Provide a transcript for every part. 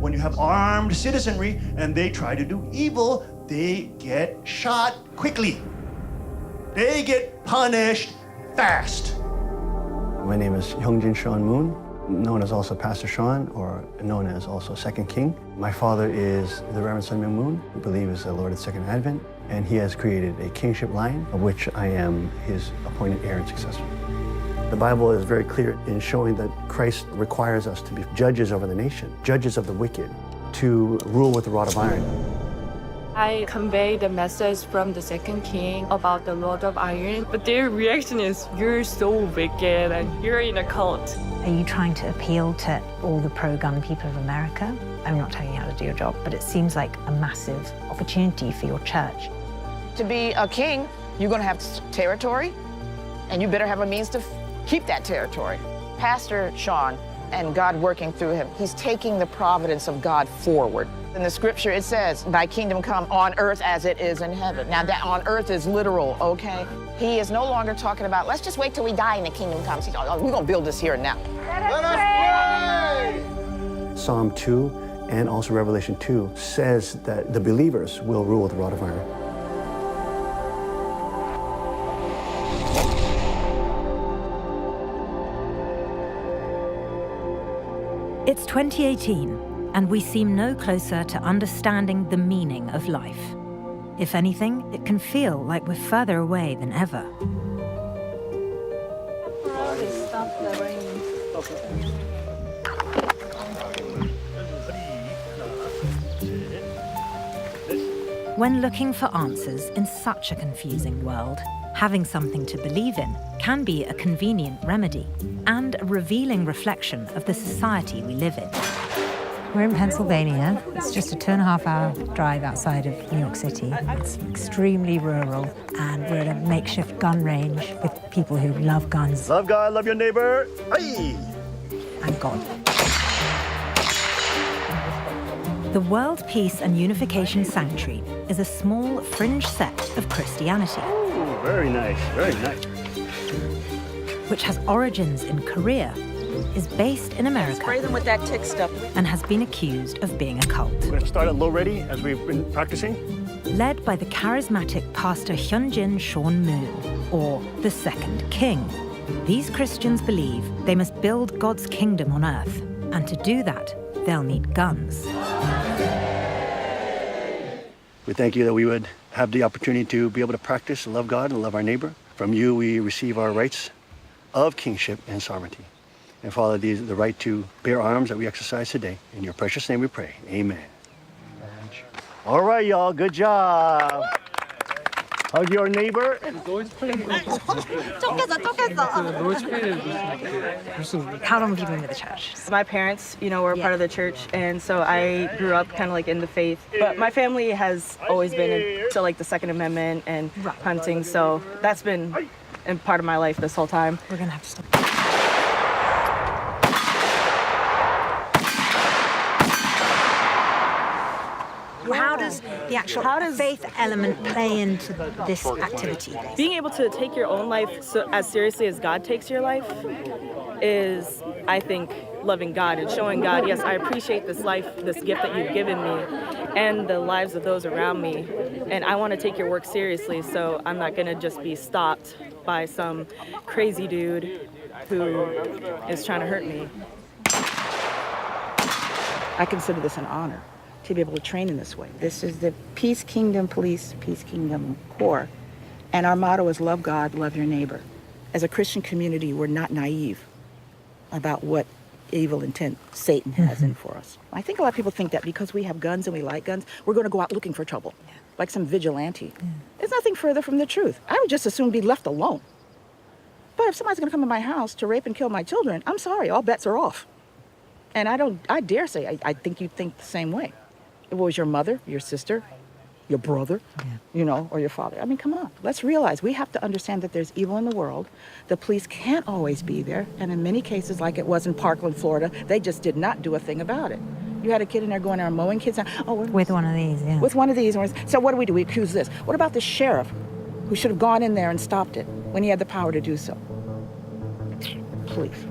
when you have armed citizenry and they try to do evil, they get shot quickly. They get punished fast. My name is Hyungjin Sean Moon, known as also Pastor Sean, or known as also Second King. My father is the Reverend Sun Myung Moon, who I believe is the Lord of the Second Advent, and he has created a kingship line, of which I am his appointed heir and successor. The Bible is very clear in showing that Christ requires us to be judges over the nation, judges of the wicked, to rule with the rod of iron. I convey the message from the Second King about the Lord of Iron, but their reaction is, you're so wicked and you're in a cult. Are you trying to appeal to all the pro-gun people of America? I'm not telling you how to do your job, but it seems like a massive opportunity for your church. To be a king, you're going to have territory, and you better have a means to keep that territory. Pastor Sean, and God working through him, he's taking the providence of God forward. In the scripture, it says, thy kingdom come on earth as it is in heaven. Now, that on earth is literal, okay? He is no longer talking about, let's just wait till we die and the kingdom comes. He's like, oh, we're going to build this here and now. Let us pray! Psalm 2 and also Revelation 2 says that the believers will rule with the rod of iron. It's 2018, and we seem no closer to understanding the meaning of life. If anything, it can feel like we're further away than ever. When looking for answers in such a confusing world, having something to believe in can be a convenient remedy and a revealing reflection of the society we live in. We're in Pennsylvania. It's just a 2.5-hour drive outside of New York City. It's extremely rural, and we're at a makeshift gun range with people who love guns. Love God, love your neighbor. Aye. And God. The World Peace and Unification Sanctuary is a small fringe sect of Christianity. Ooh, very nice, very nice. Which has origins in Korea, is based in America, Spray them with that tick stuff. and has been accused of being a cult. We're going to start at low ready as we've been practicing. Led by the charismatic pastor Hyunjin Sean Moon, or the Second King. These Christians believe they must build God's kingdom on earth, and to do that, they'll need guns. We thank you that we would have the opportunity to be able to practice and love God and love our neighbor. From you, we receive our rights of kingship and sovereignty. And Father, the right to bear arms that we exercise today. In your precious name we pray, amen. All right, y'all, good job. Hug your neighbor. How long have you been with the church? My parents, were part of the church, and so I grew up kind of like in the faith. But my family has always been into like the Second Amendment and hunting, so that's been a part of my life this whole time. We're gonna have to stop. How does the actual faith element play into this activity? Being able to take your own life as seriously as God takes your life is, I think, loving God and showing God, yes, I appreciate this life, this gift that you've given me, and the lives of those around me. And I want to take your work seriously, so I'm not going to just be stopped by some crazy dude who is trying to hurt me. I consider this an honor to be able to train in this way. This is the Peace Kingdom Police, Peace Kingdom Corps. And our motto is love God, love your neighbor. As a Christian community, we're not naive about what evil intent Satan has in for us. I think a lot of people think that because we have guns and we like guns, we're going to go out looking for trouble, like some vigilante. There's nothing further from the truth. I would just as soon be left alone. But if somebody's going to come in my house to rape and kill my children, I'm sorry, all bets are off. And I dare say, I think you think the same way. If it was your mother, your sister, your brother, or your father. I mean, come on. Let's realize we have to understand that there's evil in the world. The police can't always be there. And in many cases, like it was in Parkland, Florida, they just did not do a thing about it. You had a kid in there going around mowing kids down. With one of these, yeah. With one of these. So what do? We accuse this. What about the sheriff who should have gone in there and stopped it when he had the power to do so? Please.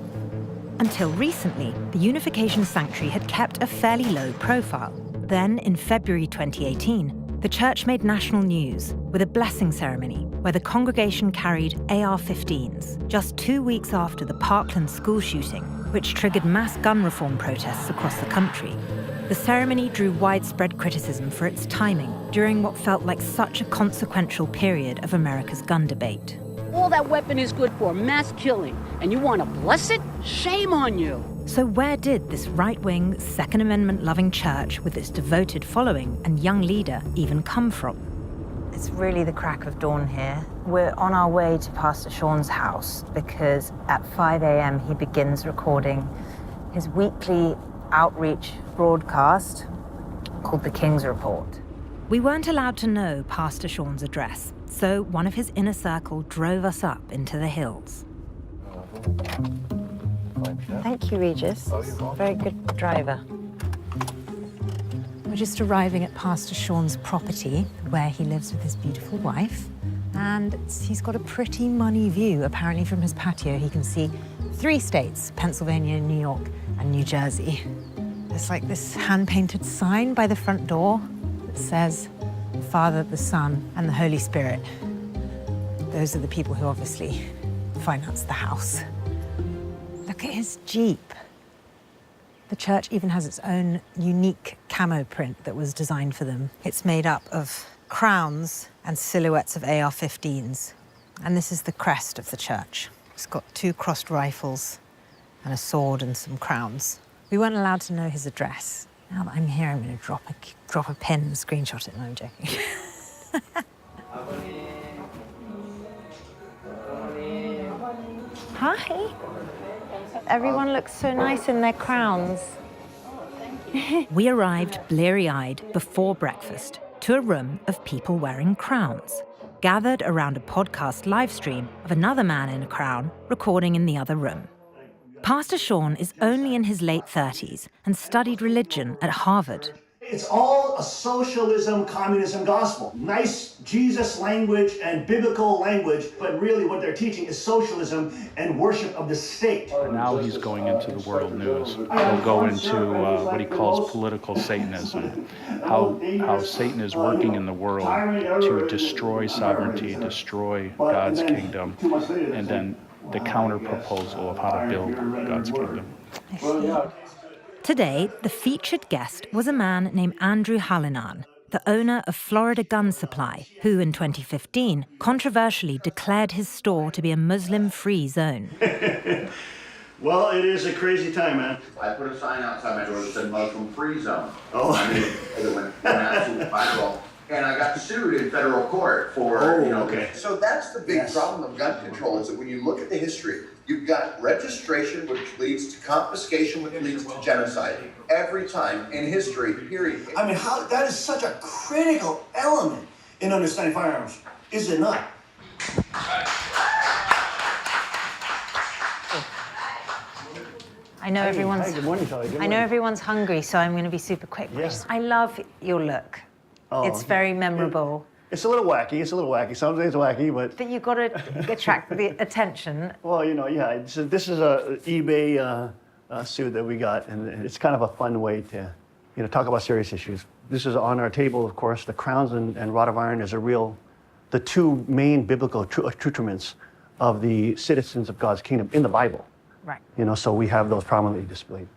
Until recently, the Unification Sanctuary had kept a fairly low profile. Then, in February 2018, the church made national news with a blessing ceremony where the congregation carried AR-15s just 2 weeks after the Parkland school shooting, which triggered mass gun reform protests across the country. The ceremony drew widespread criticism for its timing during what felt like such a consequential period of America's gun debate. All that weapon is good for, mass killing, and you want to bless it? Shame on you. So where did this right-wing, Second Amendment-loving church with its devoted following and young leader even come from? It's really the crack of dawn here. We're on our way to Pastor Sean's house because at 5 a.m. he begins recording his weekly outreach broadcast called The King's Report. We weren't allowed to know Pastor Sean's address, so one of his inner circle drove us up into the hills. Thank you, Regis. Very good driver. We're just arriving at Pastor Sean's property, where he lives with his beautiful wife. And he's got a pretty money view. Apparently from his patio, he can see 3 states, Pennsylvania, New York, and New Jersey. There's like this hand-painted sign by the front door that says, Father, the Son, and the Holy Spirit. Those are the people who obviously finance the house. Look at his Jeep. The church even has its own unique camo print that was designed for them. It's made up of crowns and silhouettes of AR-15s. And this is the crest of the church. It's got 2 crossed rifles and a sword and some crowns. We weren't allowed to know his address. Now that I'm here, I'm going to drop a pin and screenshot it. No, I'm joking. Hi. Everyone looks so nice in their crowns. We arrived bleary-eyed before breakfast to a room of people wearing crowns, gathered around a podcast live stream of another man in a crown recording in the other room. Pastor Sean is only in his late 30s and studied religion at Harvard. It's all a socialism, communism gospel. Nice Jesus language and biblical language, but really what they're teaching is socialism and worship of the state. Now he's going into the world news. He'll go into what he calls political Satanism, how Satan is working in the world to destroy sovereignty, destroy God's kingdom, and then the counter-proposal of how to build God's kingdom. Today, the featured guest was a man named Andrew Hallinan, the owner of Florida Gun Supply, who in 2015 controversially declared his store to be a Muslim-free zone. Well, it is a crazy time, man. I put a sign outside my door that said Muslim-free zone. Oh. I mean, it went absolutely viral. And I got sued in federal court for, okay. So that's the big problem of gun control, is that when you look at the history, you've got registration, which leads to confiscation, which leads to genocide. Every time in history, period. I mean, that is such a critical element in understanding firearms, is it not? I know everyone's. Hi, good morning, Charlie. Good I know morning. everyone's hungry, so I'm going to be super quick. Yes. I love your look. It's very memorable. It's a little wacky. Some days wacky, but... But you've got to attract the attention. Well, this is a eBay suit that we got, and it's kind of a fun way to, talk about serious issues. This is on our table, of course. The crowns and rod of iron is the 2 main biblical accoutrements of the citizens of God's kingdom in the Bible. Right. So we have those prominently displayed.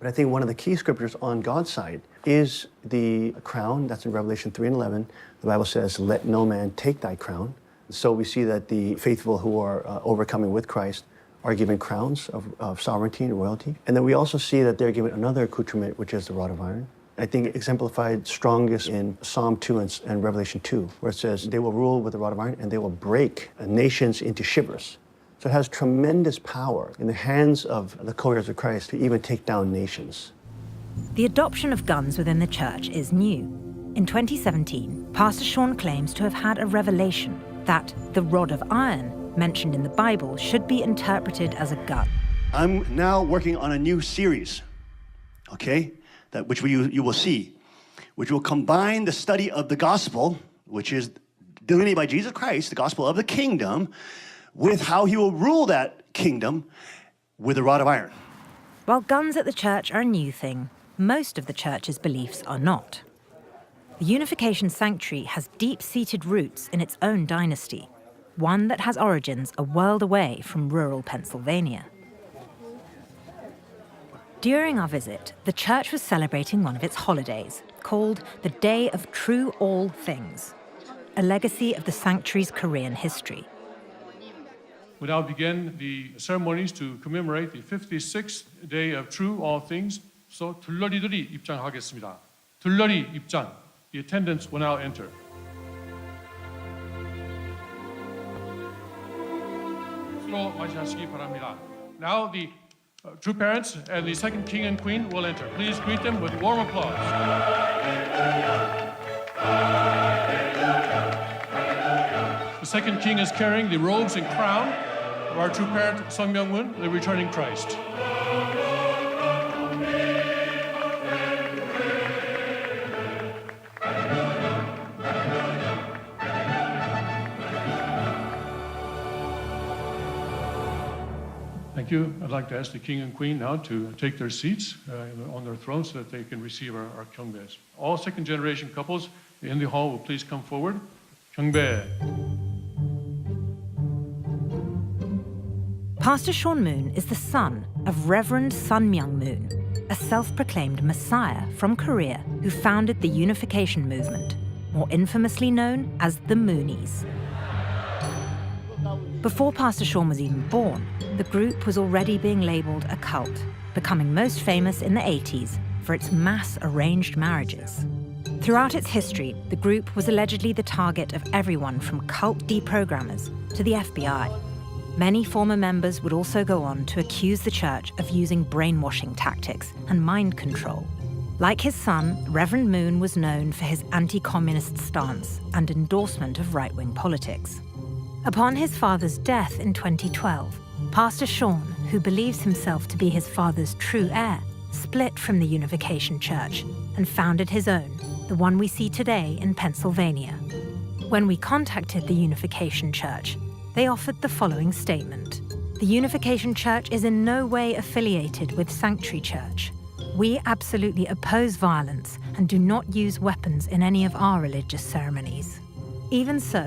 But I think one of the key scriptures on God's side is the crown. That's in Revelation 3:11. The Bible says, let no man take thy crown. So we see that the faithful who are overcoming with Christ are given crowns of sovereignty and royalty. And then we also see that they're given another accoutrement, which is the rod of iron. I think exemplified strongest in Psalm 2 and Revelation 2, where it says, they will rule with the rod of iron and they will break nations into shivers. So it has tremendous power in the hands of the co-heirs of Christ to even take down nations. The adoption of guns within the church is new. In 2017, Pastor Sean claims to have had a revelation that the rod of iron mentioned in the Bible should be interpreted as a gun. I'm now working on a new series, okay, which you will see, which will combine the study of the gospel, which is delineated by Jesus Christ, the gospel of the kingdom, with how he will rule that kingdom, with a rod of iron. While guns at the church are a new thing, most of the church's beliefs are not. The Unification Sanctuary has deep-seated roots in its own dynasty, one that has origins a world away from rural Pennsylvania. During our visit, the church was celebrating one of its holidays, called the Day of True All Things, a legacy of the sanctuary's Korean history. We now begin the ceremonies to commemorate the 56th day of True All Things. So 둘러리들이 입장하겠습니다. 둘러리 입장. The attendants will now enter. 서로 맞이하시기 바랍니다. Now the true parents and the second king and queen will enter. Please greet them with warm applause. The second king is carrying the robes and crown of our true parent, Sung Myung-moon, the returning Christ. Thank you. I'd like to ask the king and queen now to take their seats on their thrones so that they can receive our 경배s. All second-generation couples in the hall will please come forward. 경배. Pastor Sean Moon is the son of Reverend Sun Myung-moon, a self-proclaimed messiah from Korea who founded the Unification Movement, more infamously known as the Moonies. Before Pastor Sean was even born, the group was already being labelled a cult, becoming most famous in the 80s for its mass arranged marriages. Throughout its history, the group was allegedly the target of everyone from cult deprogrammers to the FBI. Many former members would also go on to accuse the church of using brainwashing tactics and mind control. Like his son, Reverend Moon was known for his anti-communist stance and endorsement of right-wing politics. Upon his father's death in 2012, Pastor Sean, who believes himself to be his father's true heir, split from the Unification Church and founded his own, the one we see today in Pennsylvania. When we contacted the Unification Church, they offered the following statement. The Unification Church is in no way affiliated with Sanctuary Church. We absolutely oppose violence and do not use weapons in any of our religious ceremonies. Even so,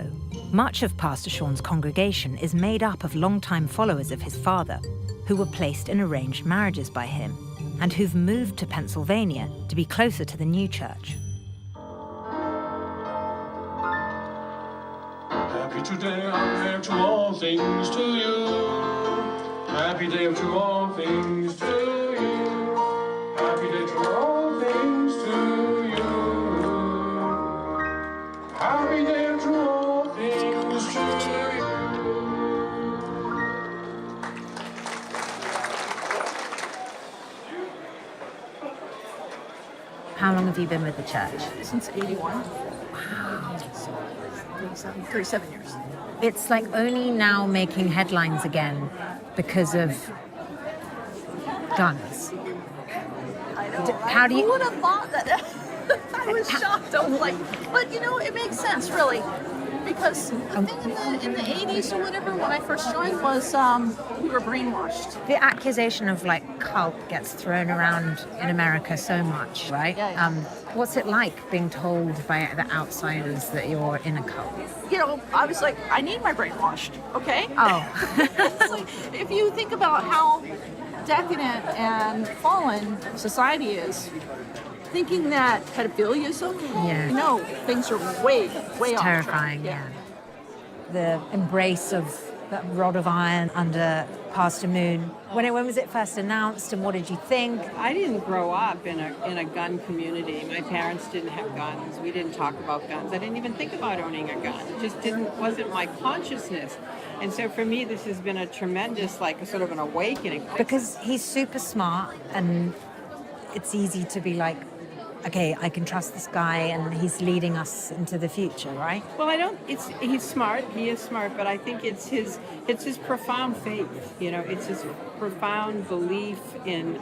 much of Pastor Sean's congregation is made up of longtime followers of his father, who were placed in arranged marriages by him, and who've moved to Pennsylvania to be closer to the new church. Happy today, I'm to all things to you. Happy day to all things to you. Happy day to all things to you. Happy day to all things to you. How long have you been with the church? Since 81. Wow. 37 years. It's like only now making headlines again because of guns. I know. How do you... Who would have thought that? I was shocked. I was like, but you know, it makes sense, really. Because I think in the 80s or whatever, when I first joined, was we were brainwashed. The accusation of like cult gets thrown around in America so much, right? Yeah. What's it like being told by the outsiders that you're in a cult? You know, I was like, I need my brainwashed, okay? Oh. It's like, if you think about how decadent and fallen society is, thinking that pedophilia is okay, Yeah. no, things are way off Terrifying, track. yeah. The embrace of that rod of iron under Pastor Moon. When was it first announced, and what did you think? I didn't grow up in a gun community. My parents didn't have guns. We didn't talk about guns. I didn't even think about owning a gun. It just wasn't my consciousness. And so for me, this has been a tremendous, like, sort of an awakening. Because he's super smart, and it's easy to be like, okay, I can trust this guy and he's leading us into the future, right? Well, he's smart, he is smart, but I think it's his profound faith, you know, it's his profound belief in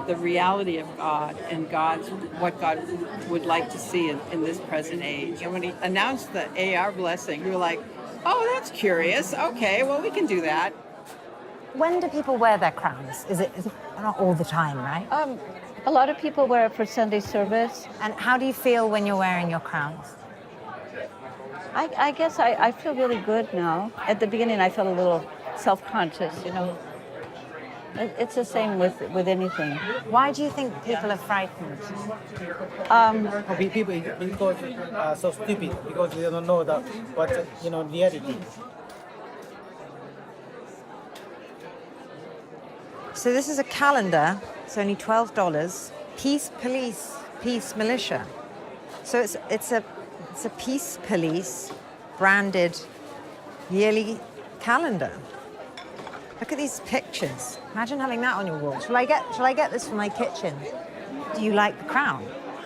the reality of God and what God would like to see in this present age. And when he announced the AR blessing, we were like, oh, that's curious, okay, well, we can do that. When do people wear their crowns? Is it not all the time, right? A lot of people wear it for Sunday service. And how do you feel when you're wearing your crowns? I guess I feel really good now. At the beginning, I felt a little self-conscious, you know. It's the same with anything. Why do you think people are frightened? People because so stupid because they don't know what reality. So this is a calendar. It's only $12. Peace Police, Peace Militia. So it's a Peace Police branded yearly calendar. Look at these pictures. Imagine having that on your wall. Shall I get this for my kitchen? Do you like the crown?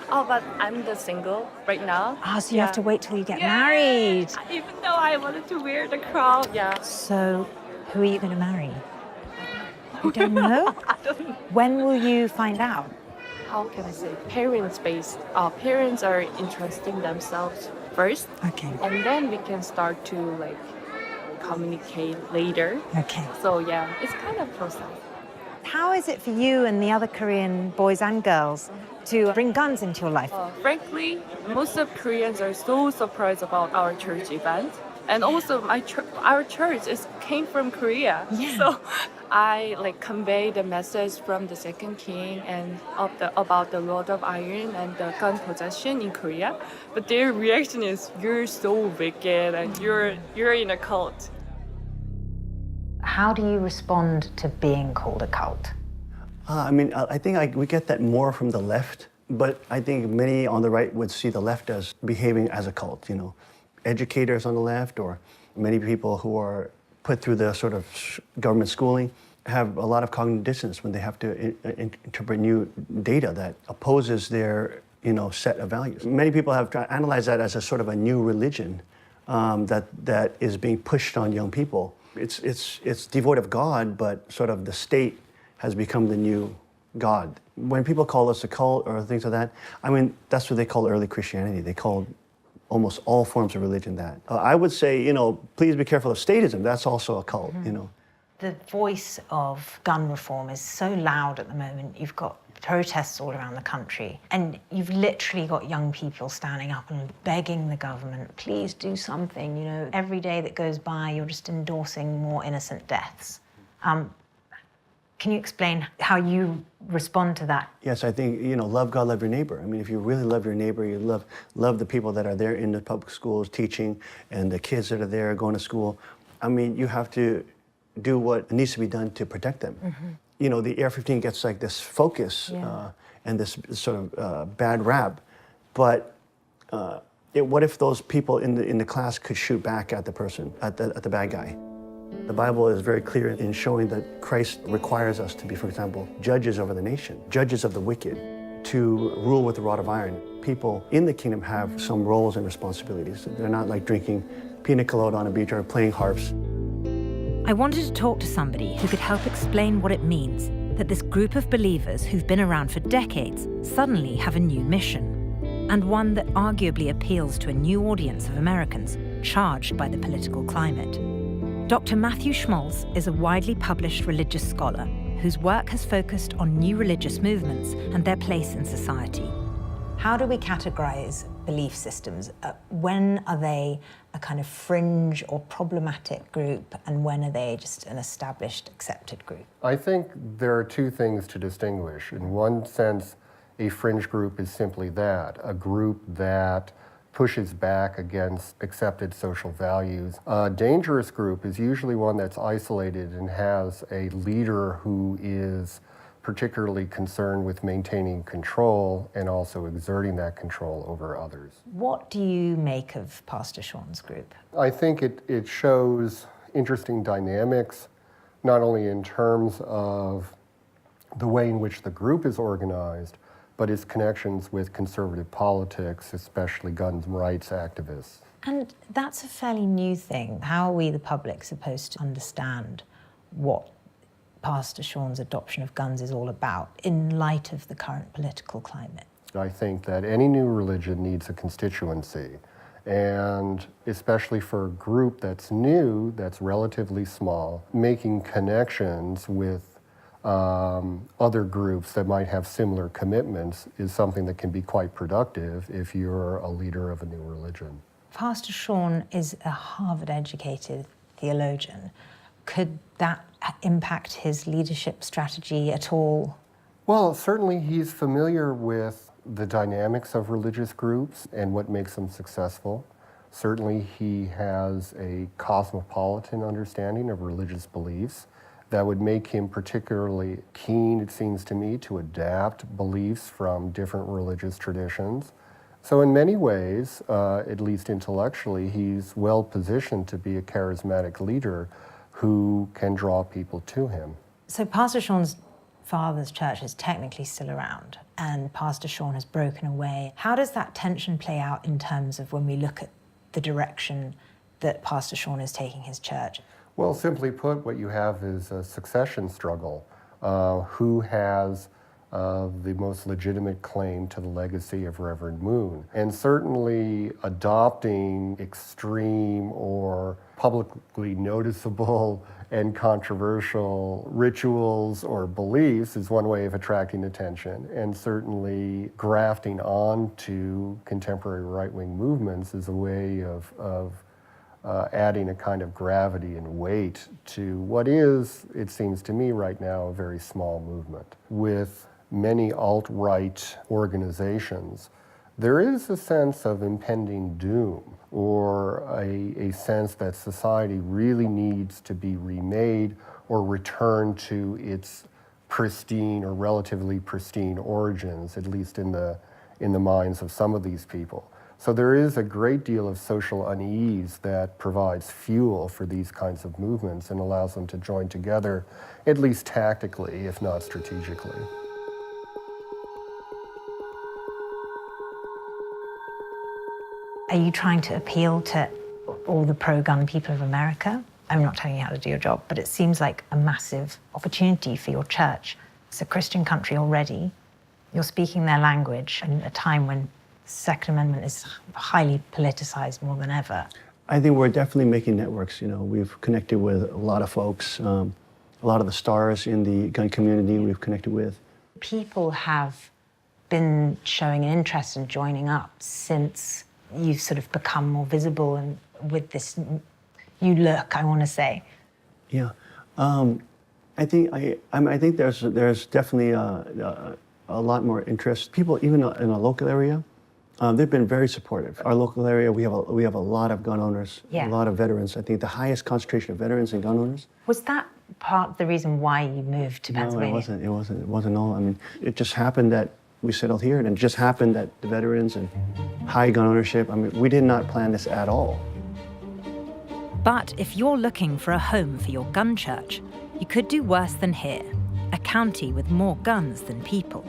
Oh, but I'm the single right now. Ah, so you have to wait till you get married. Even though I wanted to wear the crown, yeah. So, who are you going to marry? You don't know? I don't know. When will you find out? How can I say? Parents-based. Parents are interesting themselves first. Okay. And then we can start to like communicate later. Okay. So yeah, it's kind of process. How is it for you and the other Korean boys and girls to bring guns into your life? Frankly, most of Koreans are so surprised about our church event. And also our church came from Korea. Yeah. So I like convey the message from the second king and about the Lord of Iron and the gun possession in Korea. But their reaction is, you're so wicked and you're in a cult. How do you respond to being called a cult? I think we get that more from the left, but I think many on the right would see the left as behaving as a cult, you know. Educators on the left or many people who are put through the sort of government schooling have a lot of cognitive dissonance when they have to interpret new data that opposes their, set of values. Many people have analyzed that as a sort of a new religion that is being pushed on young people. It's devoid of God, but sort of the state has become the new God. When people call us a cult or things like that, that's what they call early Christianity. They called almost all forms of religion that. I would say, please be careful of statism. That's also a cult, The voice of gun reform is so loud at the moment. You've got protests all around the country, and you've literally got young people standing up and begging the government, please do something. Every day that goes by, you're just endorsing more innocent deaths. Can you explain how you respond to that? Yes, I think, love God, love your neighbor. If you really love your neighbor, you love the people that are there in the public schools teaching and the kids that are there going to school. You have to do what needs to be done to protect them. Mm-hmm. The AR-15 gets like this focus and this sort of bad rap, but what if those people in the class could shoot back at the person, at the bad guy? The Bible is very clear in showing that Christ requires us to be, for example, judges over the nation, judges of the wicked, to rule with the rod of iron. People in the kingdom have some roles and responsibilities. They're not like drinking pina colada on a beach or playing harps. I wanted to talk to somebody who could help explain what it means that this group of believers who've been around for decades suddenly have a new mission, and one that arguably appeals to a new audience of Americans charged by the political climate. Dr. Matthew Schmalz is a widely published religious scholar whose work has focused on new religious movements and their place in society. How do we categorize belief systems? When are they a kind of fringe or problematic group, and when are they just an established, accepted group? I think there are two things to distinguish. In one sense, a fringe group is simply that, a group that pushes back against accepted social values. A dangerous group is usually one that's isolated and has a leader who is particularly concerned with maintaining control and also exerting that control over others. What do you make of Pastor Sean's group? I think it shows interesting dynamics, not only in terms of the way in which the group is organized, but its connections with conservative politics, especially gun rights activists. And that's a fairly new thing. How are we, the public, supposed to understand what Pastor Sean's adoption of guns is all about in light of the current political climate? I think that any new religion needs a constituency, And especially for a group that's new, that's relatively small, making connections with other groups that might have similar commitments is something that can be quite productive if you're a leader of a new religion. Pastor Sean is a Harvard-educated theologian. Could that impact his leadership strategy at all? Well, certainly he's familiar with the dynamics of religious groups and what makes them successful. Certainly he has a cosmopolitan understanding of religious beliefs that would make him particularly keen, it seems to me, to adapt beliefs from different religious traditions. So in many ways, at least intellectually, he's well positioned to be a charismatic leader who can draw people to him. So Pastor Sean's father's church is technically still around, and Pastor Sean has broken away. How does that tension play out in terms of when we look at the direction that Pastor Sean is taking his church? Well, simply put, what you have is a succession struggle. Who has the most legitimate claim to the legacy of Reverend Moon? And certainly adopting extreme or publicly noticeable and controversial rituals or beliefs is one way of attracting attention, and certainly grafting onto contemporary right-wing movements is a way of adding a kind of gravity and weight to what is, it seems to me right now, a very small movement. With many alt-right organizations, there is a sense of impending doom, or a sense that society really needs to be remade or returned to its pristine or relatively pristine origins, at least in the minds of some of these people. So there is a great deal of social unease that provides fuel for these kinds of movements and allows them to join together, at least tactically, if not strategically. Are you trying to appeal to all the pro-gun people of America? I'm not telling you how to do your job, but it seems like a massive opportunity for your church. It's a Christian country already. You're speaking their language in a time when the Second Amendment is highly politicized more than ever. I think we're definitely making networks. You know, we've connected with a lot of folks, a lot of the stars in the gun community we've connected with. People have been showing an interest in joining up since you've sort of become more visible and with this new look, I want to say. Yeah, I think there's definitely a lot more interest. People, even in a local area, they've been very supportive. Our local area, we have a lot of gun owners, Yeah. a lot of veterans. I think the highest concentration of veterans and gun owners. Was that part of the reason why you moved to Pennsylvania? No, it wasn't all. I mean, it just happened that we settled here, and it just happened that the veterans and high gun ownership, I mean, we did not plan this at all. But if you're looking for a home for your gun church, you could do worse than here, a county with more guns than people.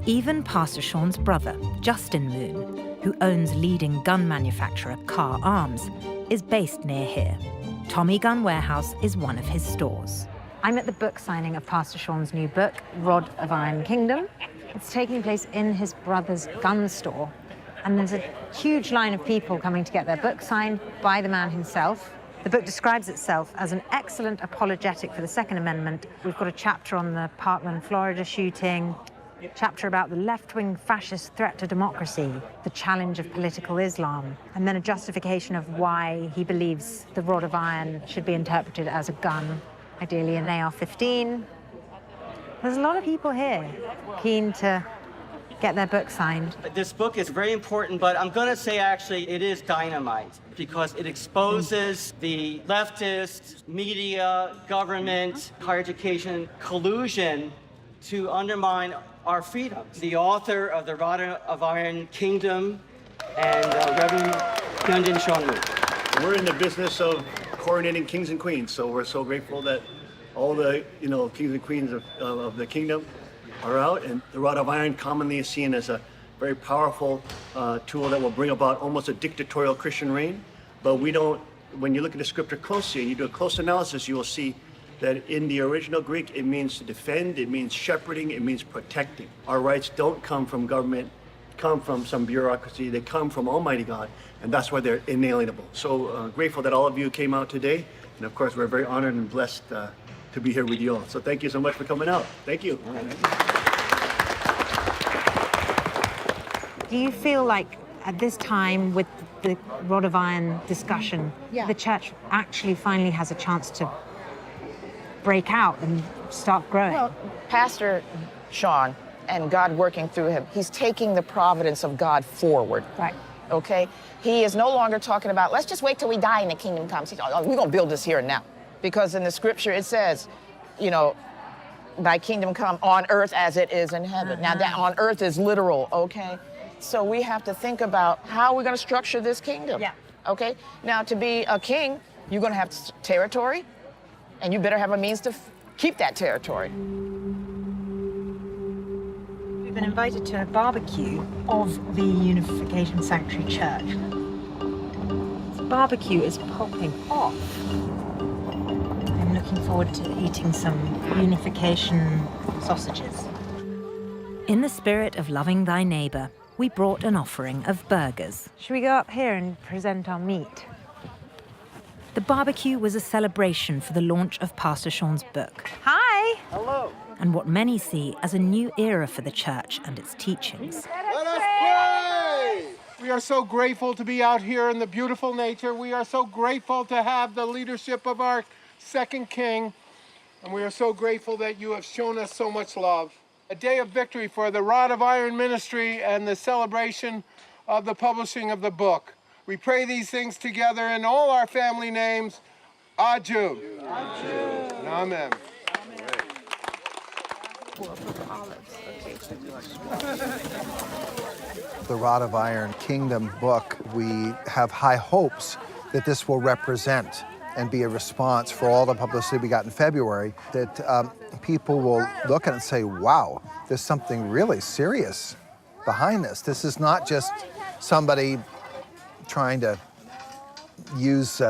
Even Pastor Sean's brother, Justin Moon, who owns leading gun manufacturer Armas, is based near here. Tommy Gun Warehouse is one of his stores. I'm at the book signing of Pastor Sean's new book, Rod of Iron Kingdom. It's taking place in his brother's gun store. And there's a huge line of people coming to get their book signed by the man himself. The book describes itself as an excellent apologetic for the Second Amendment. We've got a chapter on the Parkland, Florida shooting, a chapter about the left-wing fascist threat to democracy, the challenge of political Islam, and then a justification of why he believes the rod of iron should be interpreted as a gun, ideally an AR-15. There's a lot of people here keen to get their book signed. This book is very important, but I'm going to say actually it is dynamite because it exposes the leftist, media, government, higher education collusion to undermine our freedom. The author of The Rod of Iron Kingdom and Reverend Hyunjin Sean Moon. We're in the business of coronating kings and queens, so we're so grateful that all the kings and queens of the kingdom are out, and the rod of iron commonly is seen as a very powerful tool that will bring about almost a dictatorial Christian reign. But we don't, when you look at the scripture closely and you do a close analysis, you will see that in the original Greek, it means to defend, it means shepherding, it means protecting. Our rights don't come from government come from some bureaucracy. They come from Almighty God, and that's why they're inalienable. So grateful that all of you came out today, and of course, we're very honored and blessed to be here with you all. So thank you so much for coming out. Thank you. Do you feel like at this time with the Rod of Iron discussion, the church actually finally has a chance to break out and start growing? Well, Pastor Sean and God working through him, he's taking the providence of God forward. Right. Okay? He is no longer talking about, let's just wait till we die and the kingdom comes. He's, oh, we're going to build this here and now. Because in the scripture it says, you know, thy kingdom come on earth as it is in heaven. Now that on earth is literal, okay? So we have to think about how we're going to structure this kingdom. Yeah. Okay? Now to be a king, you're going to have territory, and you better have a means to keep that territory. We've been invited to a barbecue of the Unification Sanctuary Church. The barbecue is popping off. I'm looking forward to eating some Unification sausages. In the spirit of loving thy neighbour, we brought an offering of burgers. Should we go up here and present our meat? The barbecue was a celebration for the launch of Pastor Sean's book. Hi! Hello. And what many see as a new era for the church and its teachings. Let us pray! We are so grateful to be out here in the beautiful nature. We are so grateful to have the leadership of our second king. And we are so grateful that you have shown us so much love. A day of victory for the Rod of Iron ministry and the celebration of the publishing of the book. We pray these things together in all our family names. Aju. Aju. And amen. The Rod of Iron Kingdom book, we have high hopes that this will represent and be a response for all the publicity we got in February, that people will look at it and say, wow, there's something really serious behind this. This is not just somebody trying to use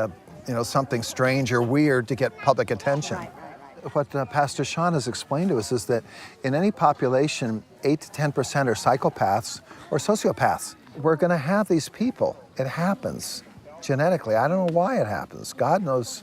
something strange or weird to get public attention. What Pastor Sean has explained to us is that in any population, 8 to 10% are psychopaths or sociopaths. We're going to have these people. It happens genetically. I don't know why it happens. God knows.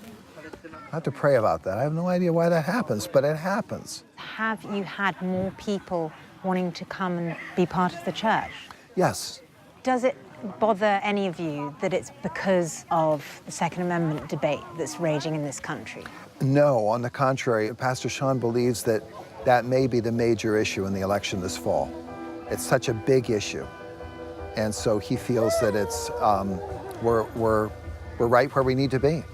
I have to pray about that. I have no idea why that happens, but it happens. Have you had more people wanting to come and be part of the church? Yes. Does it bother any of you that it's because of the Second Amendment debate that's raging in this country? No, on the contrary, Pastor Sean believes that that may be the major issue in the election this fall. It's such a big issue. And so he feels that it's, we're right where we need to be.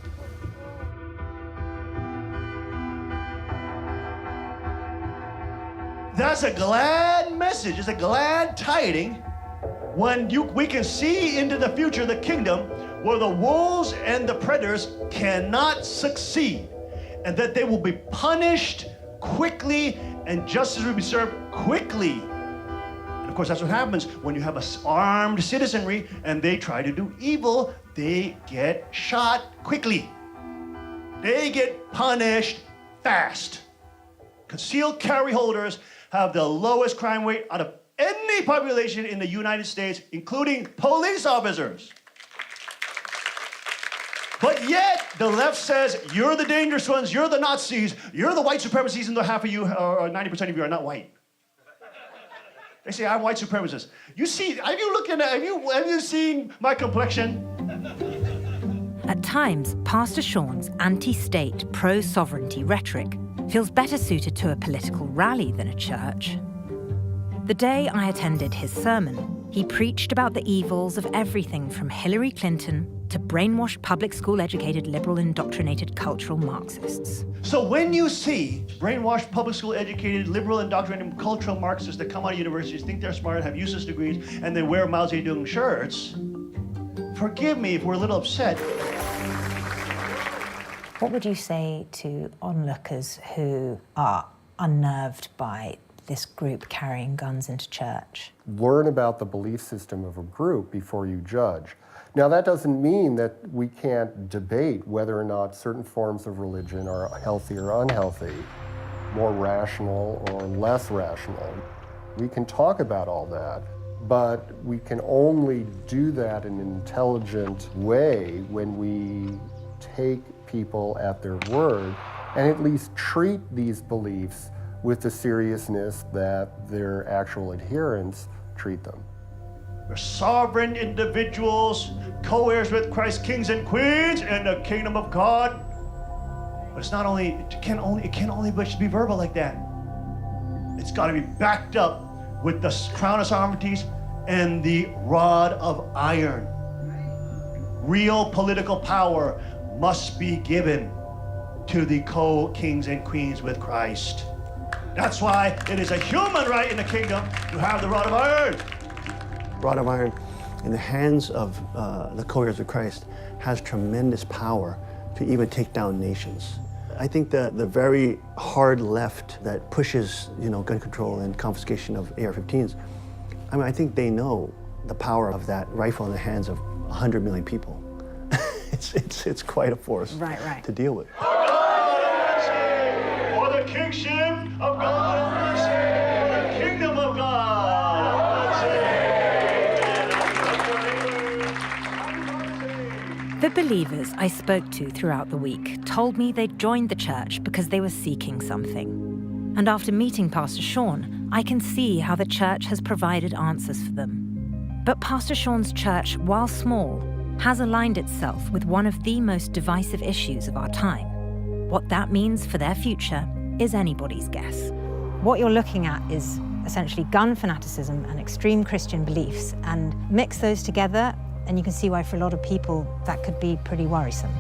That's a glad message. It's a glad tiding when we can see into the future of the kingdom where the wolves and the predators cannot succeed, and that they will be punished quickly and justice will be served quickly. And of course, that's what happens when you have an armed citizenry and they try to do evil. They get shot quickly. They get punished fast. Concealed carry holders have the lowest crime rate out of any population in the United States, including police officers. But yet, the left says, you're the dangerous ones, you're the Nazis, you're the white supremacists, even though half of you, or 90% of you are not white. They say, I'm white supremacist. You see, have you seen my complexion? At times, Pastor Sean's anti-state, pro-sovereignty rhetoric feels better suited to a political rally than a church. The day I attended his sermon, he preached about the evils of everything from Hillary Clinton to brainwashed public school-educated, liberal indoctrinated cultural Marxists. So when you see brainwashed public school-educated, liberal indoctrinated cultural Marxists that come out of universities, think they're smart, have useless degrees, and they wear Mao Zedong shirts, forgive me if we're a little upset. What would you say to onlookers who are unnerved by this group carrying guns into church? Learn about the belief system of a group before you judge. Now, that doesn't mean that we can't debate whether or not certain forms of religion are healthy or unhealthy, more rational or less rational. We can talk about all that, But we can only do that in an intelligent way when we take people at their word and at least treat these beliefs with the seriousness that their actual adherents treat them. We're sovereign individuals, co-heirs with Christ, kings and queens in the kingdom of God. But it's not only, it can't only be verbal like that. It's got to be backed up with the crown of sovereignties and the rod of iron. Real political power must be given to the co-kings and queens with Christ. That's why it is a human right in the kingdom to have the rod of iron. Rod of iron in the hands of the co-heirs of Christ has tremendous power to even take down nations. I think that the very hard left that pushes, gun control and confiscation of AR-15s, I think they know the power of that rifle in the hands of 100 million people. It's quite a force to deal with. For the kingship of God, for the kingdom of God. The believers I spoke to throughout the week told me they'd joined the church because they were seeking something. And after meeting Pastor Sean, I can see how the church has provided answers for them. But Pastor Sean's church, while small, has aligned itself with one of the most divisive issues of our time. What that means for their future is anybody's guess. What you're looking at is essentially gun fanaticism and extreme Christian beliefs, and mix those together, and you can see why for a lot of people that could be pretty worrisome.